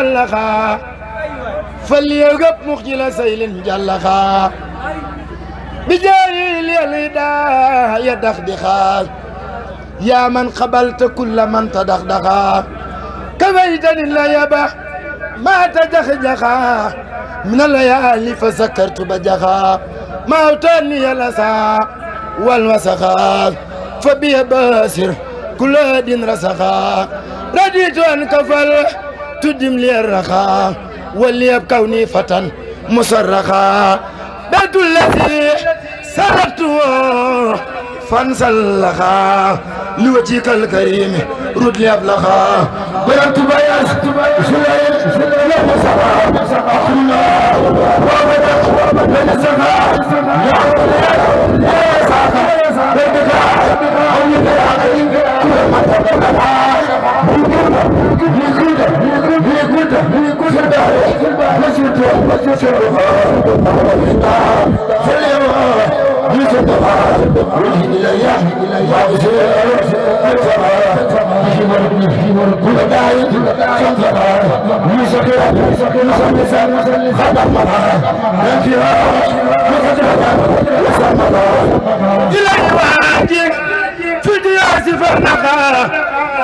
لخا فليغب مخجل سيل جلخا بجاهل الهدى يدخدخا يا من قبلت كل من تدخدخا كفيتني الليبة ما تدخدخا من الليالي فسكرت بجخا ما أوتاني الأسى والوسخا فبي باسر كل دين رسخا رديت أن كفل تدم لي الرخاء ولي بكوني فتى مصرخا بيت الذي سلكته فانسلخا لوجهك الكريم رد لي أبلغا بيت بياس سليم لا مسخا أخونا وابدا من سخا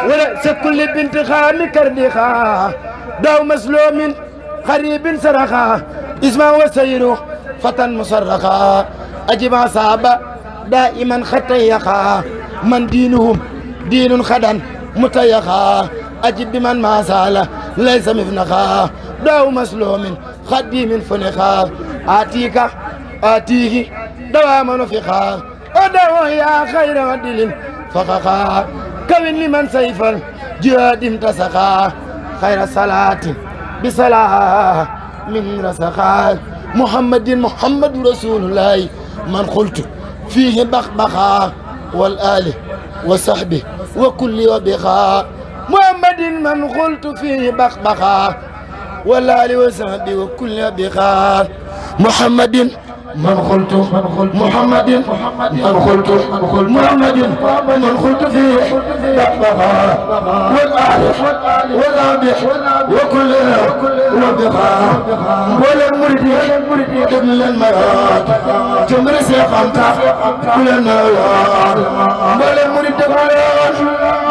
وليس كل بنت خام كردخا داو مسلوم خريب سرخا اسمه وسيره فتى مصرخا أجب أصاب دائما خطيخا من دينهم دين خدا متيخا أجب بمن ما سال ليس مفنخا داو مسلوم خديم فنخا آتيه دوام نفخا وداو يا خير ودل فخخا كون لمن سيف الجهاد امتسخا خير صلاة بصلاة من رسخا محمد رسول الله من قلت فيه بخبخا والآل وصحبه وكل وبخا محمد من قلت فيه بخبخا والآل وصحبه وكل وبخا محمد من قلت محمد من قلت محمد من قلت فيه بخبخا والآل والآبح وكل وبخا والمريد ابن المراد تمر سيقامتا كل النوار والمريد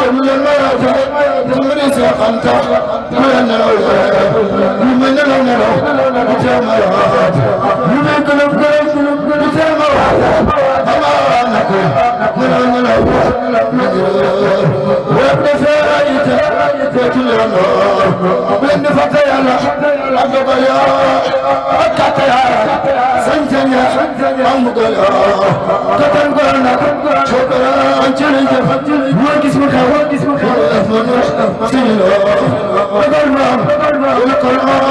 ابن المراد تمر سيقامتا كل النوار لمن لو نرى جمرات لمن كلهم جمرات بين فتيانا أبقيا أكتيا سنتيا أمقيا كتنقلنا شكرا أنجليا هو جسمك أثمن سنين وقرنا وقرنا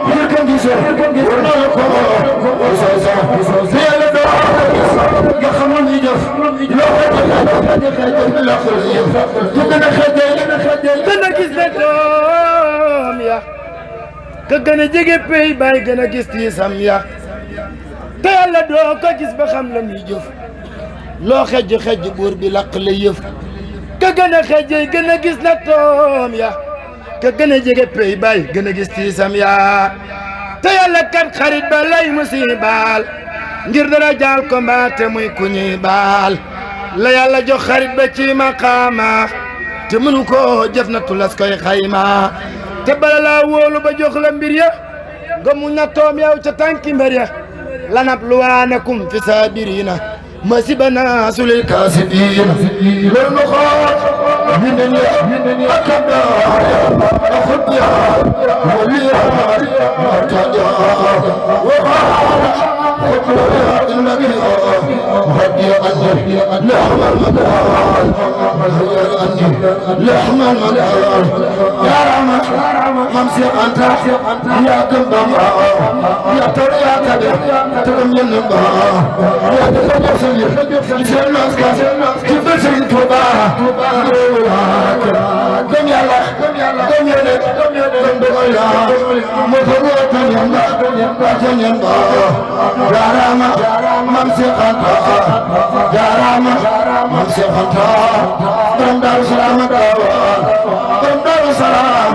يركن جسر ونالكم زيادة يخمون يجف لا خليف تبنا خدي gëna gis ne doom ya ka gën a jege pey bay gën a gis tiisam ya te yàlla doo ko gis ba xam la muy jëf loo xejj buur bi laq la yëf ka gën a xejj gën a gis na doom ya ka gën a jege pey bay gën a gis tiisam ya te yàlla kat xarit ba lay musibaal ngir dara jaal ko mbaate muy ku ñuy baal la yàlla jox xarit ba ci maqaama te mënu ko jëf na tulas koy xayma te bala laa wóolu ba jox la mbir ya nga mu nattoom yow ca tànki mbir ya lanabluwaanakum fi saabiriina masibana sulil kaasibiina loolu ma xool minni akabda axudya waliya martaja وقال النبي هدي عني لحم المدار هدي عني لحم المدار يا رحمة ممسي أنت يا قنبم يا ترى يا كبير ترم ينبا يا ترى سير يسير ناسك كيف سير توبا دم يا الله دم يا لك دم بغيا مفروض ينبا جارما ممسي خانتا جارما ممسي خانتا دم دار سلام دار دم دار سلام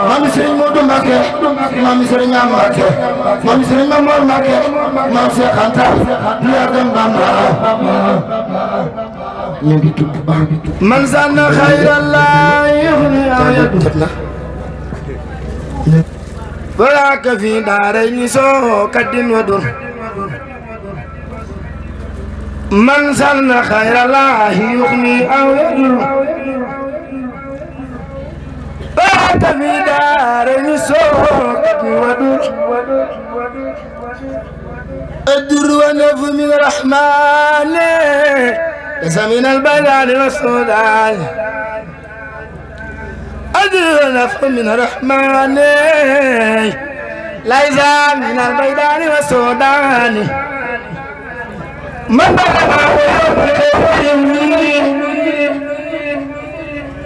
Mami Serigne Modou Mbacké Mami Serigne Am Mbacké Mami Serigne Mamor Mbacké Mami Cheikh Anta ya dem Bamba ñu ngi tudd man zanna xayrallah yughni ayatna baraka fi daarayni soo kaddin wa dur man zanna xayrallah yughni ayatna baraka fi daarayni soo kaddin wa dur الدر والنف من الرحمن ليس من البلاد والسودان الدر والنف من الرحمن ليس من البلاد والسودان من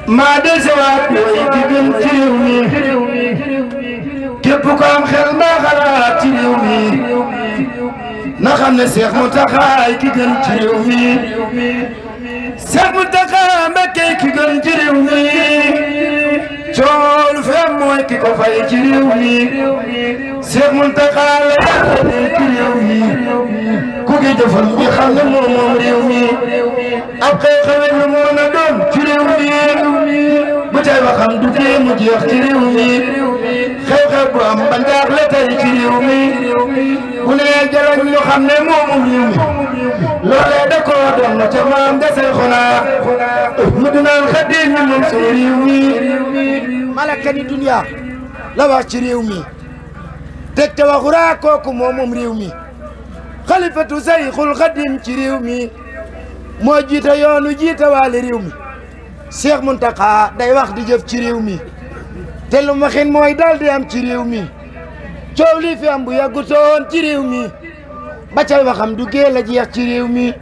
ما دسوات ويجبن تيومي képp ko am xel ma xalaat ci réew mi na xam ne Cheikh Mountakha ki gën ci réew mi Cheikh Mountakha Mbacké ki gën ci réew mi coow lu fi am mooy ki ko fay ci réew mi Cheikh Mountakha la yàlla ci réew mi ku gi jëfal mi xam ne moom réew mi ab xew-xew lu mu mën a doon ci réew mi bu tey waxam du kii mu jeex ci réew mi xew-xew bu am ba njaaxle tey ci réew mi bu nee jëlañ ñu xam ne moomu réew mi loolee da koo doon na ca maam nga say xonaa mu dinaan xaddee ñu moom suñu réew mi malakani dunya la wax ci réew mi teg te waxuraa kooku moom réew mi xalifatu sayxul xadim ci réew mi moo jiite yoonu jiite waale réew mi Cheikh Mountakha day wax di jëf ci réew mi te lu ma xin mooy daal di am ci réew mi coow lii fi am bu yàggutoon ci réew mi ba cay waxam du géel a jeex ci réew mi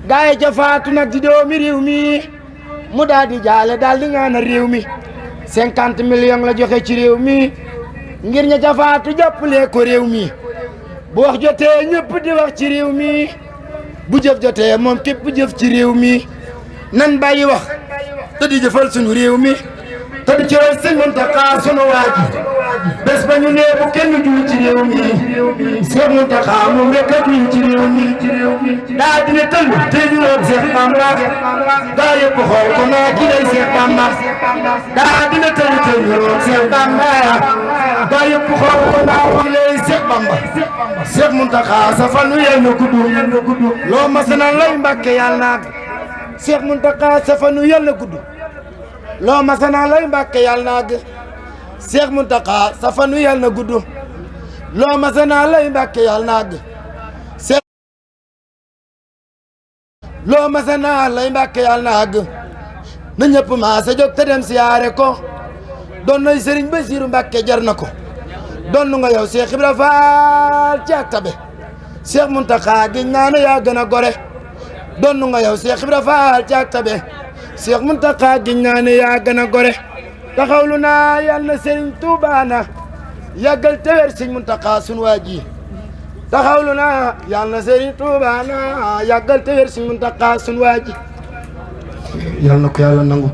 gaay ca faatu nag di doomi réew mi mu daal di jaale daal di ñaanal réew mi 50 millions la joxe ci réew mi ngir ña ca faatu jàppale ko réew mi bu wax jotee ñëpp di wax ci réew mi bu jëf jotee moom képp jëf ci réew mi nan bàyyi wax te di jëfal suñu réew mi te di ci roy Sëñ Mountakha sunu waaji bés ba ñu nee bu kenn juul ci réew mi Cheikh Mountakha moom rek a juul ci réew mi daa dina tëll te ñu roog Cheikh Bamba daa yëpp xool ko naa ki lay Cheikh Bamba daa dina tëll te ñu roog Cheikh Bamba daa yëpp xool ko naa ki lay Cheikh Bamba Cheikh Mountakha sa fanu yal na gudd loo masana lay Mbàkke yàlla naag Cheikh Mountakha sa fanu yal na gudd loo masana lay Mbàkke yàlla naag Cheikh Mountakha sa fanu yal na gudd loo masana lay Mbàkke yàlla naag loo masana lay Mbàkke yàlla naag na ñëpp maa sa jóg te dem siyaare ko doon nay Serigne Bassirou Mbàkke jar na ko doon nga yow Cheikh Ibra Fall ci ak tabe Cheikh Mountakha giñ naa ne yaa gën a gore doon nga yow Cheikh Ibra Fall ci ak tabe Cheikh Mountakha giñ naa ne yaa gën a gore taxawlu naa yal na Serigne Touba na yàggal te wér Serigne Mountakha sunu waa ji taxawlu naa yal na Serigne Touba na yàggal te wér Serigne Mountakha sunu waa ji yal na ko yàlla nangu